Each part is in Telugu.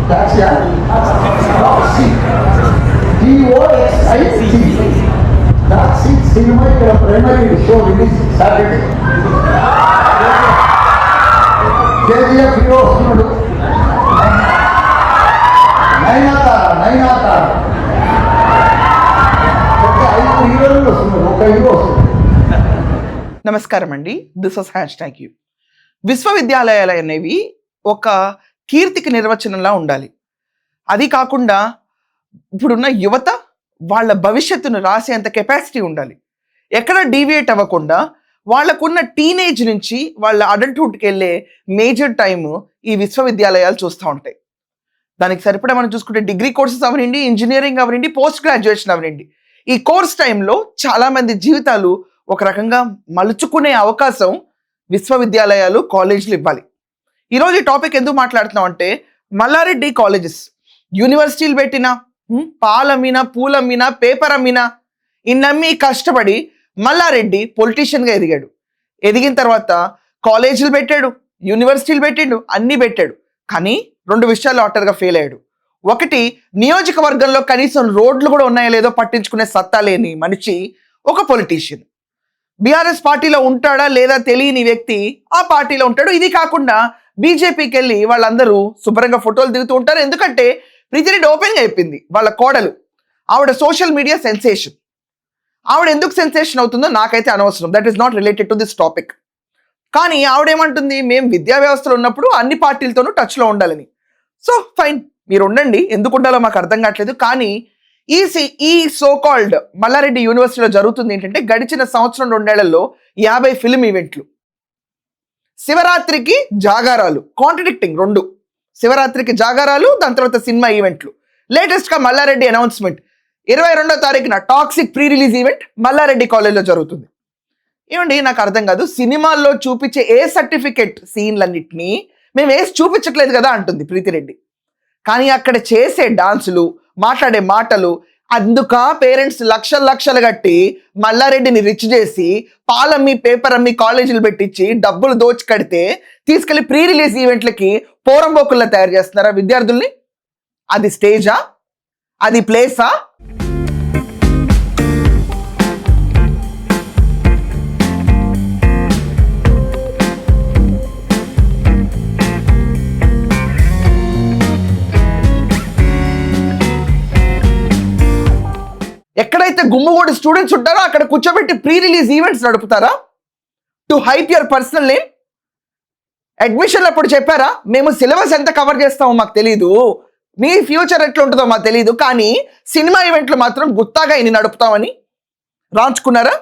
That's yeah. C. DOXIC. That's it. Cinema primary show release Saturday. KGF hero వస్తున్నాడు. నైనాతార. ఒక 5 హీరోలు వస్తున్నారు. ఒక హీరో వస్తున్నాడు. నమస్కారం అండి, దిస్ ఇస్ #. విశ్వవిద్యాలయాలు అనేవి ఒక కీర్తికి నిర్వచనంలా ఉండాలి. అది కాకుండా ఇప్పుడున్న యువత వాళ్ళ భవిష్యత్తును రాసేంత కెపాసిటీ ఉండాలి. ఎక్కడ డీవియేట్ అవ్వకుండా వాళ్ళకున్న టీనేజ్ నుంచి వాళ్ళ అడల్ట్హుడ్కి వెళ్ళే మేజర్ టైము ఈ విశ్వవిద్యాలయాలు చూస్తూ ఉంటాయి. దానికి సరిపడా మనం చూసుకుంటే డిగ్రీ కోర్సెస్ అవనండి, ఇంజనీరింగ్ అవనండి, పోస్ట్ గ్రాడ్యుయేషన్ అవనండి, ఈ కోర్స్ టైంలో చాలామంది జీవితాలు ఒక రకంగా మలుచుకునే అవకాశం విశ్వవిద్యాలయాలు, కాలేజీలు ఇవ్వాలి. ఈరోజు ఈ టాపిక్ ఎందుకు మాట్లాడుతున్నాం అంటే, మల్లారెడ్డి కాలేజెస్ యూనివర్సిటీలు పెట్టినా, పాలమ్మినా, పూలమ్మినా, పేపర్ అమ్మినా, ఇన్నమ్మి కష్టపడి మల్లారెడ్డి పొలిటీషియన్గా ఎదిగాడు. ఎదిగిన తర్వాత కాలేజీలు పెట్టాడు, యూనివర్సిటీలు పెట్టాడు, అన్నీ పెట్టాడు. కానీ 2 విషయాల్లో ఆటర్గా ఫెయిల్ అయ్యాడు. ఒకటి, నియోజకవర్గంలో కనీసం రోడ్లు కూడా ఉన్నాయో లేదో పట్టించుకునే సత్తా లేని మనిషి ఒక పొలిటీషియన్. బీఆర్ఎస్ పార్టీలో ఉంటాడా లేదా తెలియని వ్యక్తి ఆ పార్టీలో ఉంటాడు. ఇది కాకుండా బీజేపీకి వెళ్ళి వాళ్ళందరూ శుభ్రంగా ఫోటోలు దిగుతూ ఉంటారు. ఎందుకంటే ప్రీతిరెడ్డి ఓపెన్గా చెప్పింది, వాళ్ళ కోడలు, ఆవిడ సోషల్ మీడియా సెన్సేషన్. ఆవిడ ఎందుకు సెన్సేషన్ అవుతుందో నాకైతే అనవసరం, that is not related to this topic. కానీ ఆవిడేమంటుంది, మేము విద్యా వ్యవస్థలో ఉన్నప్పుడు అన్ని పార్టీలతోనూ టచ్లో ఉండాలని. సో ఫైన్, మీరు ఉండండి, ఎందుకు ఉండాలో మాకు అర్థం కావట్లేదు. కానీ ఈ సోకాల్డ్ మల్లారెడ్డి యూనివర్సిటీలో జరుగుతుంది ఏంటంటే, గడిచిన సంవత్సరం 2 ఏళ్లలో 50 ఫిల్మ్ ఈవెంట్లు, శివరాత్రికి జాగారాలు, కాంట్రడిక్టింగ్ 2. శివరాత్రికి జాగారాలు, దాని తర్వాత సినిమా ఈవెంట్లు. లేటెస్ట్గా మల్లారెడ్డి అనౌన్స్మెంట్, 22వ తారీఖున toxic pre release event Malla Reddy కాలేజ్లో జరుగుతుంది. ఏమండి, నాకు అర్థం కాదు, సినిమాల్లో చూపించే ఏ సర్టిఫికెట్ సీన్లన్నింటినీ మేము వేసి చూపించట్లేదు కదా అంటుంది ప్రీతిరెడ్డి. కానీ అక్కడ చేసే డాన్సులు, మాట్లాడే మాటలు, అందుక పేరెంట్స్ లక్షలు కట్టి మల్లారెడ్డిని రిచ్ చేసి పాలమ్మి, పేపర్ అమ్మి, కాలేజీలు పెట్టించి డబ్బులు దోచి కడితే తీసుకెళ్లి ప్రీ రిలీజ్ ఈవెంట్లకి పోరంబోకుల్లా తయారు చేస్తున్నారా విద్యార్థుల్ని? అది స్టేజా? అది ప్లేసా? ఎక్కడైతే గుమ్మగూడి స్టూడెంట్స్ ఉంటారో అక్కడ కూర్చోబెట్టి ప్రీ రిలీజ్ ఈవెంట్స్ నడుపుతారా? To hype your personal name. అడ్మిషన్లు అప్పుడు చెప్పారా, మేము సిలబస్ ఎంత కవర్ చేస్తామో మాకు తెలీదు, మీ ఫ్యూచర్ ఎట్లా ఉంటుందో మాకు తెలీదు, కానీ సినిమా ఈవెంట్లు మాత్రం గుత్తాగా ఇన్ని నడుపుతామని రాంచుకున్నారా?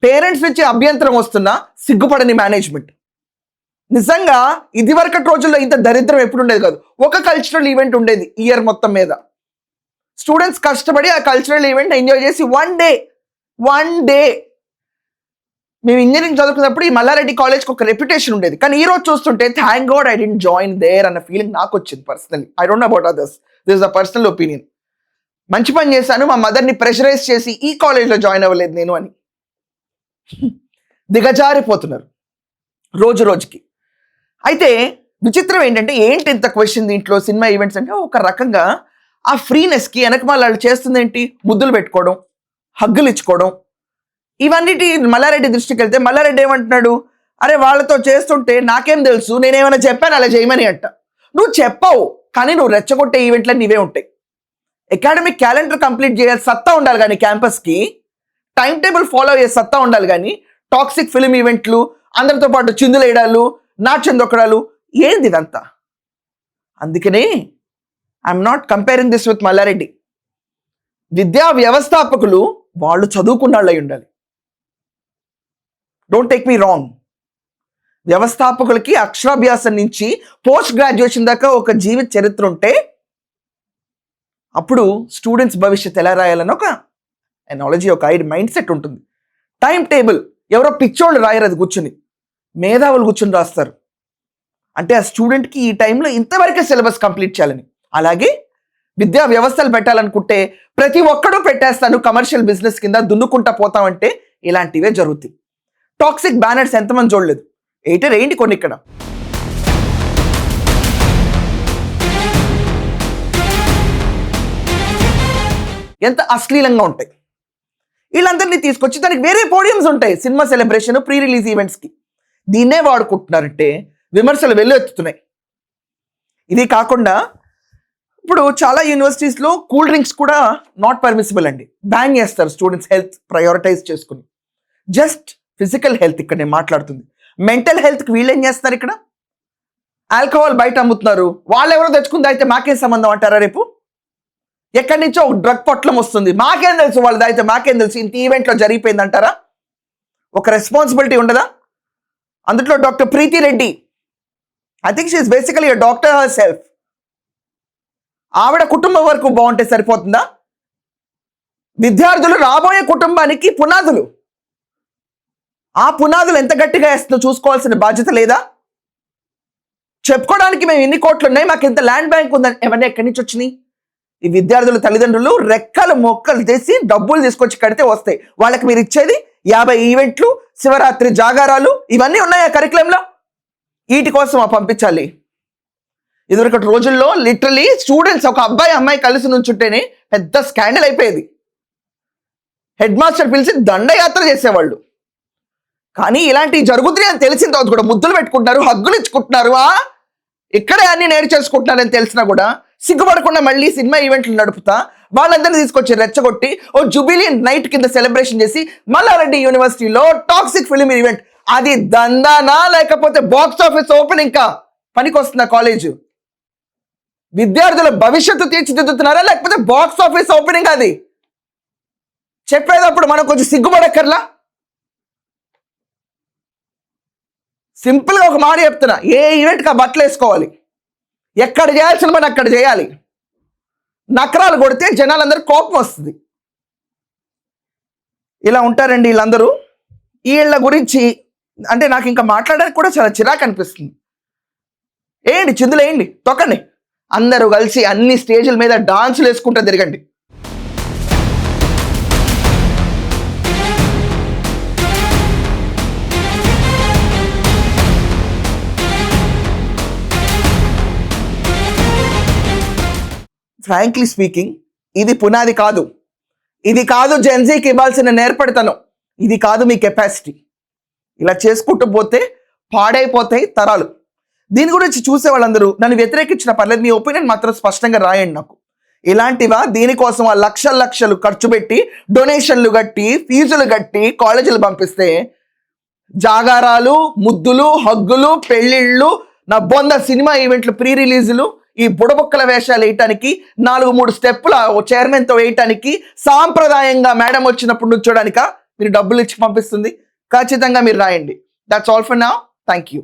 పేరెంట్స్ నుంచి అభ్యంతరం వస్తున్నా సిగ్గుపడని మేనేజ్మెంట్. నిజంగా ఇదివరకటి రోజుల్లో ఇంత దరిద్రం ఎప్పుడు ఉండేది కాదు. ఒక కల్చరల్ ఈవెంట్ ఉండేది ఇయర్ మొత్తం మీద. స్టూడెంట్స్ కష్టపడి ఆ కల్చరల్ ఈవెంట్ ఎంజాయ్ చేసి వన్ డే మేము ఇంజనీరింగ్ చదువుకున్నప్పుడు ఈ మల్లారెడ్డి కాలేజ్కి ఒక రెప్యుటేషన్ ఉండేది. కానీ ఈ రోజు చూస్తుంటే thank god I didn't join there అన్న ఫీలింగ్ నాకు వచ్చింది personally. I don't know about others, this is a personal opinion. మంచి పని చేశాను, మా మదర్ని ప్రెషరైజ్ చేసి ఈ కాలేజ్లో జాయిన్ అవ్వలేదు నేను అని దిగజారిపోతున్నారు రోజు రోజుకి. అయితే విచిత్రం ఏంటంటే, ఏంటి ఇంత క్వశ్చన్ దీంట్లో సినిమా ఈవెంట్స్ అంటే, ఒక రకంగా ఆ ఫ్రీనెస్కి వెనకమాల వాళ్ళు చేస్తుంది ఏంటి, ముద్దులు పెట్టుకోవడం, హగ్గులు ఇచ్చుకోవడం. ఇవన్నిటి మల్లారెడ్డి దృష్టికి వెళ్తే మల్లారెడ్డి ఏమంటున్నాడు, అరే వాళ్ళతో చేస్తుంటే నాకేం తెలుసు, నేనేమైనా చెప్పాను అలా చేయమని అంట. నువ్వు చెప్పావు, కానీ నువ్వు రెచ్చగొట్టే ఈవెంట్లు నీవే ఉంటాయి. అకాడమిక్ క్యాలెండర్ కంప్లీట్ చేయాలి సత్తా ఉండాలి, కానీ క్యాంపస్కి టైం టేబుల్ ఫాలో అయ్యే సత్తా ఉండాలి. కానీ టాక్సిక్ ఫిల్మ్ ఈవెంట్లు, అందరితో పాటు చిందులు వేయడాలు, నాట్యం దొక్కడాలు, ఏంది ఇదంతా? అందుకనే I'm not comparing this with Malla Reddy. విద్యా వ్యవస్థాపకులు వాళ్ళు చదువుకున్న వాళ్ళు అయి ఉండాలి. Don't take me wrong. వ్యవస్థాపకులకి అక్షరాభ్యాసం నుంచి పోస్ట్ గ్రాడ్యుయేషన్ దాకా ఒక జీవిత చరిత్ర ఉంటే అప్పుడు స్టూడెంట్స్ భవిష్యత్ ఎలా రాయాలని ఒక ఎనాలజీ, ఒక మైండ్ సెట్ ఉంటుంది. టైం టేబుల్ ఎవరో పిచ్చోళ్ళు రాయరు, అది కూర్చుని మేధావులు కూర్చుని రాస్తారు. అంటే ఆ స్టూడెంట్కి ఈ టైంలో ఇంతవరకే సిలబస్ కంప్లీట్ చేయాలని. అలాగే విద్యా వ్యవస్థలు పెట్టాలనుకుంటే ప్రతి ఒక్కడూ పెట్టేస్తాను కమర్షియల్ బిజినెస్ కింద దున్నుకుంటా పోతామంటే ఇలాంటివే జరుగుతాయి. టాక్సిక్ బ్యానర్స్ ఎంతమంది చూడలేదు, ఏంటి కొన్ని ఇక్కడ ఎంత అశ్లీలంగా ఉంటాయి. వీళ్ళందరినీ తీసుకొచ్చి దానికి వేరే పోడియమ్స్ ఉంటాయి, సినిమా సెలబ్రేషన్, ప్రీ రిలీజ్ ఈవెంట్స్కి. దీన్నే వాడుకుంటున్నారంటే విమర్శలు వెల్లువెత్తుతున్నాయి. ఇది కాకుండా ఇప్పుడు చాలా యూనివర్సిటీస్లో కూల్ డ్రింక్స్ కూడా నాట్ పర్మిసిబుల్ అండి, బ్యాన్ చేస్తారు స్టూడెంట్స్ హెల్త్ ప్రయారిటైజ్ చేసుకుని. జస్ట్ ఫిజికల్ హెల్త్ ఇక్కడ నేను మాట్లాడుతుంది. మెంటల్ హెల్త్కి వీళ్ళు ఏం చేస్తారు? ఇక్కడ ఆల్కహాల్ బయట అమ్ముతున్నారు, వాళ్ళు ఎవరో తెచ్చుకుంది అయితే మాకేం సంబంధం అంటారా? రేపు ఎక్కడి నుంచో ఒక డ్రగ్ పొట్లం వస్తుంది, మాకేం తెలుసు, వాళ్ళది అయితే మాకేం తెలుసు, ఇంత ఈవెంట్లో జరిగిపోయింది అంటారా? ఒక రెస్పాన్సిబిలిటీ ఉండదా? అందులో doctor Preethi Reddy, I think she's basically a doctor herself. ఆవిడ కుటుంబం వరకు బాగుంటే సరిపోతుందా? విద్యార్థులు రాబోయే కుటుంబానికి పునాదులు, ఆ పునాదులు ఎంత గట్టిగా వేస్తుందో చూసుకోవాల్సిన బాధ్యత లేదా? చెప్పుకోవడానికి మేము ఎన్ని కోట్లు ఉన్నాయి, మాకు ఎంత ల్యాండ్ బ్యాంక్ ఉందని ఎవరిని ఎక్కడి నుంచి వచ్చినాయి? ఈ విద్యార్థుల తల్లిదండ్రులు రెక్కలు మొక్కలు తెసి డబ్బులు తీసుకొచ్చి కడితే వస్తాయి. వాళ్ళకి మీరు ఇచ్చేది 50 ఈవెంట్లు, శివరాత్రి జాగారాలు, ఇవన్నీ ఉన్నాయా కరికులంలో? వీటి కోసం పంపించాలి. ఇదివరకటి రోజుల్లో లిటరలీ స్టూడెంట్స్, ఒక అబ్బాయి అమ్మాయి కలిసి నుంచుంటేనే పెద్ద స్కాండల్ అయిపోయేది. హెడ్ మాస్టర్ పిలిచి దండయాత్ర చేసేవాళ్ళు. కానీ ఇలాంటివి జరుగుతున్నాయి అని తెలిసిన తర్వాత కూడా ముద్దులు పెట్టుకుంటున్నారు, హగ్గులు ఇచ్చుకుంటున్నారు, ఇక్కడే అన్ని నేర్చేసుకుంటున్నారని తెలిసినా కూడా సిగ్గుపడకుండా మళ్ళీ సినిమా ఈవెంట్లు నడుపుతా వాళ్ళందరినీ తీసుకొచ్చి రెచ్చగొట్టి ఓ జుబిలియన్ నైట్ కింద సెలబ్రేషన్ చేసి మల్లారెడ్డి యూనివర్సిటీలో టాక్సిక్ ఫిల్మ్ ఈవెంట్. అది దందానా లేకపోతే బాక్స్ ఆఫీస్ ఓపెనింగ్ కా పనికొస్తున్న కాలేజ్? విద్యార్థుల భవిష్యత్తు తీర్చిదిద్దుతున్నారా లేకపోతే బాక్స్ ఆఫీస్ ఓపెనింగ్? అది చెప్పేటప్పుడు మనం కొంచెం సిగ్గుపడక్కర్లా? సింపుల్గా ఒక మాట చెప్తున్నా, ఏ ఈవెంట్కి ఆ బట్టలు వేసుకోవాలి, ఎక్కడ చేయాల్సిన పని అక్కడ చేయాలి. నకరాలు కొడితే జనాలందరూ కోపం వస్తుంది. ఇలా ఉంటారండి వీళ్ళందరూ. వీళ్ళ గురించి అంటే నాకు ఇంకా మాట్లాడడానికి కూడా చాలా చిరాకు అనిపిస్తుంది. ఏంటి చిందులు వేయండి, తొక్కండి, అందరూ కలిసి అన్ని స్టేజ్ల మీద డాన్సులు వేసుకుంటూ తిరగండి. ఫ్రాంక్లీ స్పీకింగ్, ఇది పునాది కాదు. ఇది కాదు జెన్జీకి ఇవ్వాల్సిన నేర్పడితనం. ఇది కాదు మీ కెపాసిటీ. ఇలా చేసుకుంటూ పోతే పాడైపోతాయి తరాలు. దీని గురించి చూసే వాళ్ళందరూ నన్ను వ్యతిరేకించిన పర్లేదు, మీ ఒపీనియన్ మాత్రం స్పష్టంగా రాయండి నాకు. ఇలాంటివా? దీనికోసం ఆ లక్షలు ఖర్చు పెట్టి డొనేషన్లు కట్టి ఫీజులు కట్టి కాలేజీలు పంపిస్తే జాగారాలు, ముద్దులు, హగ్గులు, పెళ్ళిళ్ళు, నా బొంద సినిమా ఈవెంట్లు, ప్రీ రిలీజులు, ఈ బుడబొక్కల వేషాలు వేయటానికి 4-3 స్టెప్పుల చైర్మన్తో వేయటానికి, సాంప్రదాయంగా మేడం వచ్చినప్పుడు నుంచోడానిక మీరు డబ్బులు ఇచ్చి పంపిస్తుంది? ఖచ్చితంగా మీరు రాయండి. That's all for now. Thank you.